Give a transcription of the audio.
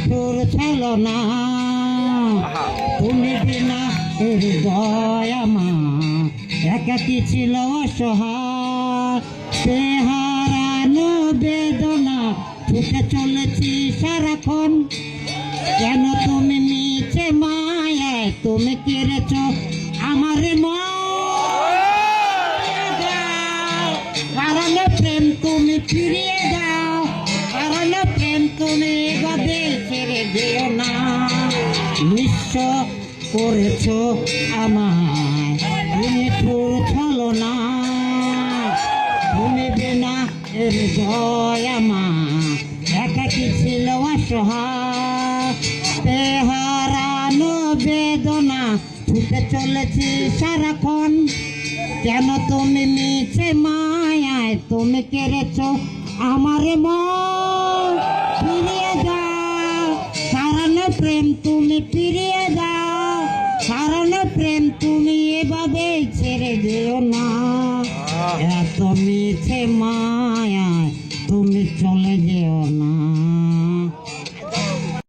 নিঠুর ছলনা, তুমি বিনা হৃদয় আমার একাকী ছিল অসহায়, হারানো বেদনা ছুটে চলেছি সারাক্ষণ। কেন তুমি মিছে মায়ায় তুমি কেড়েছ আমার মন, হারানো প্রেম তুমি ফিরিয়ে দাও, হারানো প্রেম তুমি এভাবে ছেড়ে দিও না। নিঃস্ব করেছ আমায় নিঠুর ছলনা, তুমি বিনা হৃদয় আমার একাকী ছিল অসহায়, হারানো বেদনা ছুটে চলেছি সারাক্ষণ। কেন তুমি মিছে মায়ায় তুমি কেড়েছ আমার মন, ফিরিয়ে দাও হারানো প্রেম তুমি ফিরিয়ে দাও, হারানো প্রেম তুমি এভাবে ছেড়ে দিও না। এত মিছে মায়ায় তুমি চলে যেও না।